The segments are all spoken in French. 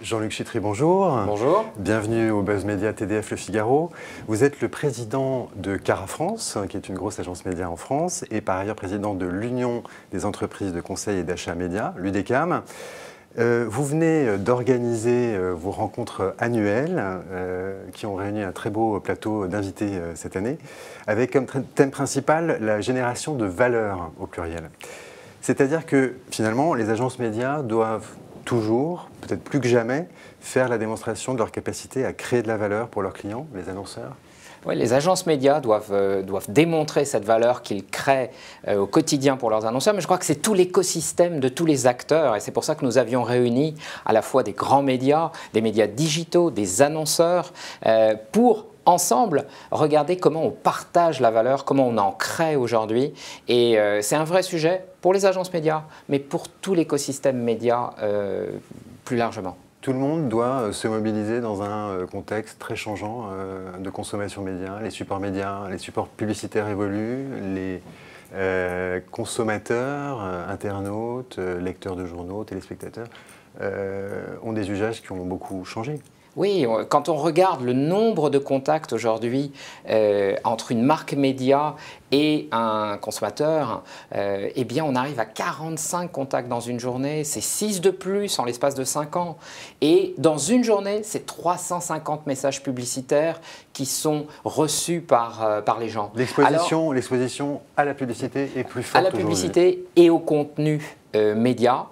Jean-Luc Chytry, bonjour. Bonjour. Bienvenue au Buzz Média TDF Le Figaro. Vous êtes le président de Cara France, qui est une grosse agence média en France, et par ailleurs président de l'Union des entreprises de conseil et d'achat média, l'UDECAM. Vous venez d'organiser vos rencontres annuelles qui ont réuni un très beau plateau d'invités cette année, avec comme thème principal la génération de valeur au pluriel. C'est-à-dire que finalement, les agences médias doivent toujours, peut-être plus que jamais, faire la démonstration de leur capacité à créer de la valeur pour leurs clients, les annonceurs. Oui, les agences médias doivent démontrer cette valeur qu'ils créent au quotidien pour leurs annonceurs, mais je crois que c'est tout l'écosystème de tous les acteurs, et c'est pour ça que nous avions réuni à la fois des grands médias, des médias digitaux, des annonceurs, pour ensemble regarder comment on partage la valeur, comment on en crée aujourd'hui. Et c'est un vrai sujet pour les agences médias, mais pour tout l'écosystème média plus largement. Tout le monde doit se mobiliser dans un contexte très changeant de consommation média. Les supports publicitaires évoluent, les consommateurs, internautes, lecteurs de journaux, téléspectateurs ont des usages qui ont beaucoup changé. Oui, quand on regarde le nombre de contacts aujourd'hui entre une marque média et un consommateur, eh bien on arrive à 45 contacts dans une journée, c'est 6 de plus en l'espace de 5 ans. Et dans une journée, c'est 350 messages publicitaires qui sont reçus par les gens. L'exposition à la publicité est plus forte aujourd'hui. À la publicité et au contenu médias,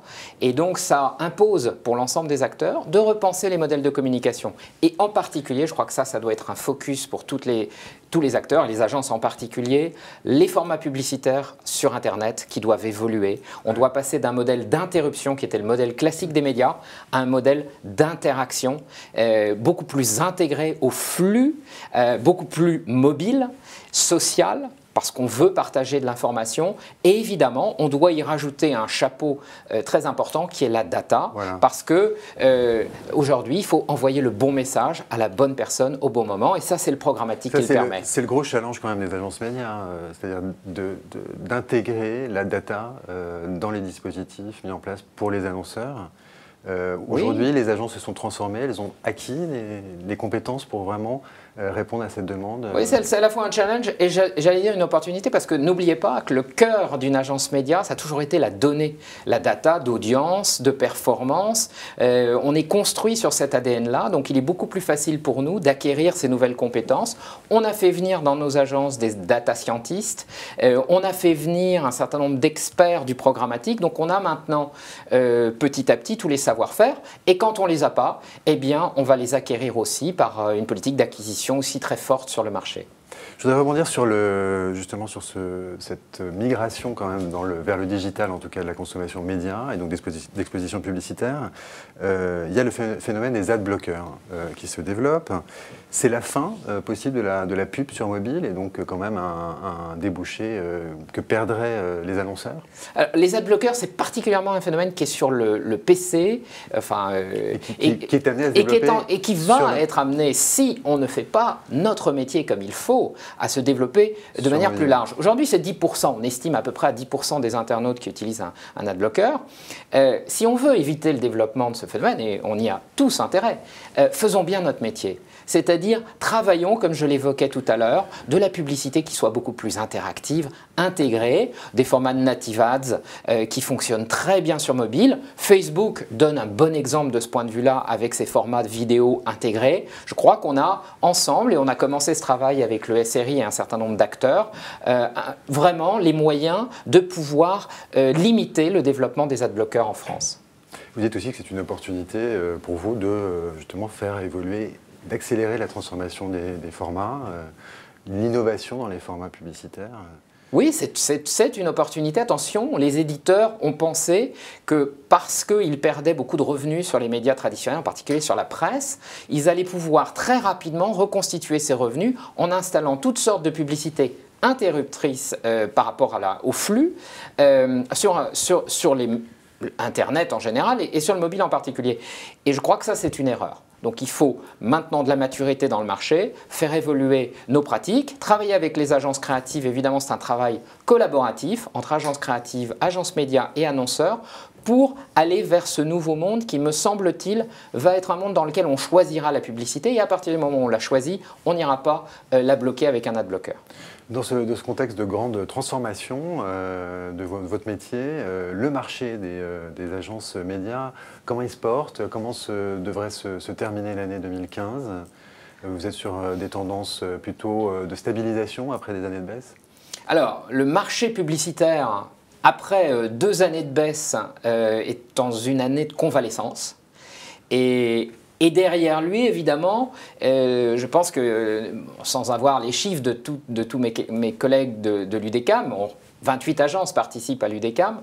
et donc ça impose pour l'ensemble des acteurs de repenser les modèles de communication. Et en particulier, je crois que ça doit être un focus pour tous les acteurs, les agences en particulier, les formats publicitaires sur Internet qui doivent évoluer. On doit passer d'un modèle d'interruption qui était le modèle classique des médias à un modèle d'interaction beaucoup plus intégré au flux, beaucoup plus mobile, social, parce qu'on veut partager de l'information. Et évidemment, on doit y rajouter un chapeau très important qui est la data, voilà. Parce que aujourd'hui, il faut envoyer le bon message à la bonne personne au bon moment. Et ça, c'est le programmatique qui le permet. C'est le gros challenge quand même des agences médias, c'est-à-dire d'intégrer la data dans les dispositifs mis en place pour les annonceurs. Aujourd'hui, les agences se sont transformées, elles ont acquis les compétences pour vraiment répondre à cette demande. Oui, c'est à la fois un challenge et j'allais dire une opportunité, parce que n'oubliez pas que le cœur d'une agence média, ça a toujours été la donnée, la data d'audience, de performance. On est construit sur cet ADN-là, donc il est beaucoup plus facile pour nous d'acquérir ces nouvelles compétences. On a fait venir dans nos agences des data scientists, on a fait venir un certain nombre d'experts du programmatique, donc on a maintenant petit à petit tous les savoir-faire, et quand on les a pas, eh bien on va les acquérir aussi par une politique d'acquisition aussi très forte sur le marché. Je voudrais rebondir sur justement sur cette migration quand même vers le digital, en tout cas de la consommation média et donc d'exposition publicitaire. Il y a le phénomène des ad-bloqueurs qui se développe. C'est la fin possible de la pub sur mobile et donc quand même un débouché que perdraient les annonceurs. Les ad-bloqueurs, c'est particulièrement un phénomène qui est sur le PC, qui est amené à se développer et qui va être amené, si on ne fait pas notre métier comme il faut, à se développer de manière plus large. Aujourd'hui, c'est 10%. On estime à peu près à 10% des internautes qui utilisent un ad-blocker. Si on veut éviter le développement de ce phénomène, et on y a tous intérêt, faisons bien notre métier. C'est-à-dire, travaillons, comme je l'évoquais tout à l'heure, de la publicité qui soit beaucoup plus interactive, intégrée, des formats de native ads qui fonctionnent très bien sur mobile. Facebook donne un bon exemple de ce point de vue-là avec ses formats de vidéo intégrés. Je crois qu'on a ensemble, et on a commencé ce travail avec le SRI et un certain nombre d'acteurs, vraiment les moyens de pouvoir limiter le développement des ad-bloqueurs en France. Vous dites aussi que c'est une opportunité pour vous de justement faire évoluer, d'accélérer la transformation des formats, l'innovation dans les formats publicitaires. Oui, c'est une opportunité. Attention, les éditeurs ont pensé que parce qu'ils perdaient beaucoup de revenus sur les médias traditionnels, en particulier sur la presse, ils allaient pouvoir très rapidement reconstituer ces revenus en installant toutes sortes de publicités interruptrices par rapport au flux sur les Internet en général et sur le mobile en particulier. Et je crois que ça, c'est une erreur. Donc il faut maintenant de la maturité dans le marché, faire évoluer nos pratiques, travailler avec les agences créatives. Évidemment, c'est un travail collaboratif entre agences créatives, agences médias et annonceurs pour aller vers ce nouveau monde qui, me semble-t-il, va être un monde dans lequel on choisira la publicité et à partir du moment où on la choisit, on n'ira pas la bloquer avec un adblocker. Dans ce contexte de grande transformation de votre métier, le marché des agences médias, comment il se porte? Comment devrait se terminer l'année 2015? Vous êtes sur des tendances plutôt de stabilisation après des années de baisse? Alors, le marché publicitaire, après 2 années de baisse, est dans une année de convalescence. Et derrière lui, évidemment, je pense que, sans avoir les chiffres de tous mes collègues de l'UDECAM, 28 agences participent à l'UDECAM,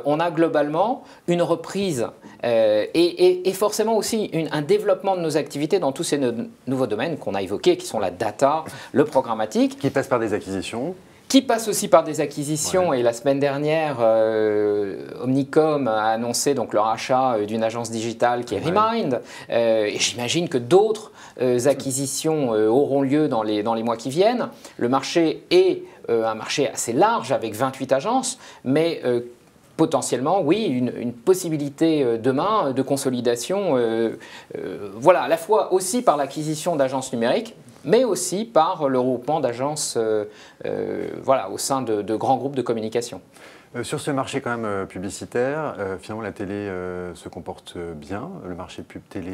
on a globalement une reprise et forcément aussi un développement de nos activités dans tous ces nouveaux domaines qu'on a évoqués, qui sont la data, le programmatique. Qui passe par des acquisitions. Qui passe aussi par des acquisitions, ouais. Et la semaine dernière, Omnicom a annoncé donc le rachat d'une agence digitale qui est Remind. Et j'imagine que d'autres acquisitions auront lieu dans les mois qui viennent. Le marché est un marché assez large avec 28 agences, mais potentiellement, oui, une possibilité demain de consolidation, voilà, à la fois aussi par l'acquisition d'agences numériques, mais aussi par le regroupement d'agences voilà, au sein de grands groupes de communication. Sur ce marché quand même publicitaire, finalement la télé se comporte bien, le marché pub télé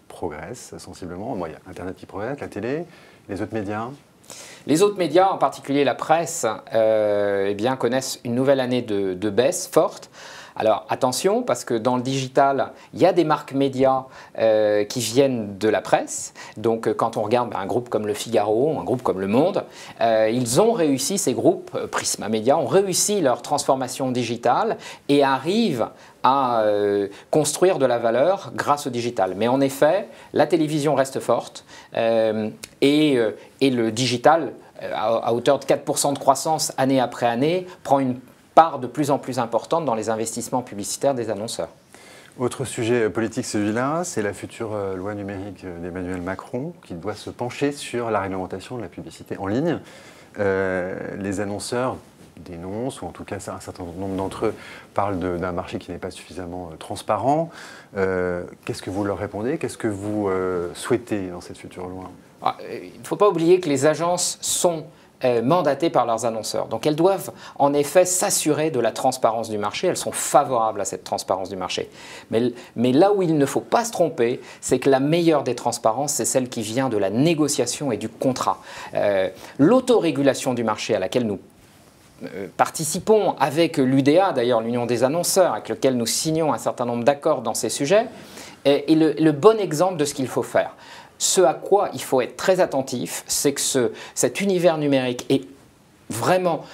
progresse sensiblement, bon, il y a Internet qui progresse, la télé, les autres médias. Les autres médias, en particulier la presse, eh bien, connaissent une nouvelle année de baisse forte. Alors attention, parce que dans le digital, il y a des marques médias qui viennent de la presse. Donc quand on regarde un groupe comme Le Figaro, un groupe comme Le Monde, ils ont réussi, ces groupes, Prisma Media, ont réussi leur transformation digitale et arrivent à construire de la valeur grâce au digital. Mais en effet, la télévision reste forte et le digital, à hauteur de 4% de croissance année après année, prend une part de plus en plus importante dans les investissements publicitaires des annonceurs. Autre sujet politique celui-là, c'est la future loi numérique d'Emmanuel Macron qui doit se pencher sur la réglementation de la publicité en ligne. Les annonceurs dénoncent, ou en tout cas un certain nombre d'entre eux parlent d'un marché qui n'est pas suffisamment transparent. Qu'est-ce que vous leur répondez? Qu'est-ce que vous souhaitez dans cette future loi? Il ne faut pas oublier que les agences sont mandatées par leurs annonceurs. Donc elles doivent en effet s'assurer de la transparence du marché, elles sont favorables à cette transparence du marché. Mais là où il ne faut pas se tromper, c'est que la meilleure des transparences, c'est celle qui vient de la négociation et du contrat. L'autorégulation du marché à laquelle nous participons avec l'UDA, d'ailleurs l'Union des annonceurs, avec lequel nous signons un certain nombre d'accords dans ces sujets, est le bon exemple de ce qu'il faut faire. Ce à quoi il faut être très attentif, c'est que cet univers numérique est vraiment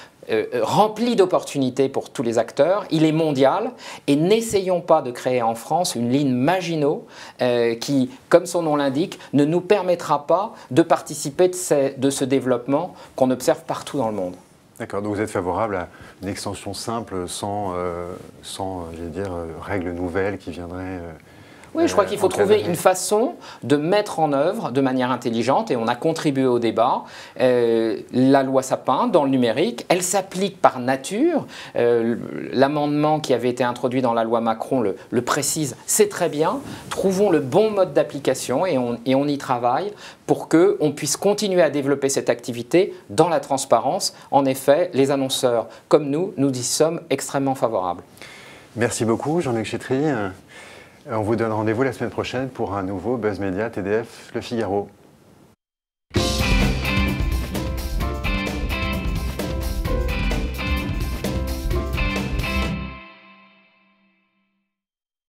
rempli d'opportunités pour tous les acteurs, il est mondial et n'essayons pas de créer en France une ligne Maginot qui, comme son nom l'indique, ne nous permettra pas de participer de ce développement qu'on observe partout dans le monde. D'accord, donc vous êtes favorable à une extension simple sans j'allais dire, règles nouvelles qui viendraient... Oui, je crois qu'il faut trouver une façon de mettre en œuvre de manière intelligente, et on a contribué au débat, la loi Sapin dans le numérique. Elle s'applique par nature. L'amendement qui avait été introduit dans la loi Macron le précise, c'est très bien. Trouvons le bon mode d'application et on y travaille pour qu'on puisse continuer à développer cette activité dans la transparence. En effet, les annonceurs comme nous y sommes extrêmement favorables. Merci beaucoup, Jean-Luc Chétry. On vous donne rendez-vous la semaine prochaine pour un nouveau Buzz Media TDF Le Figaro.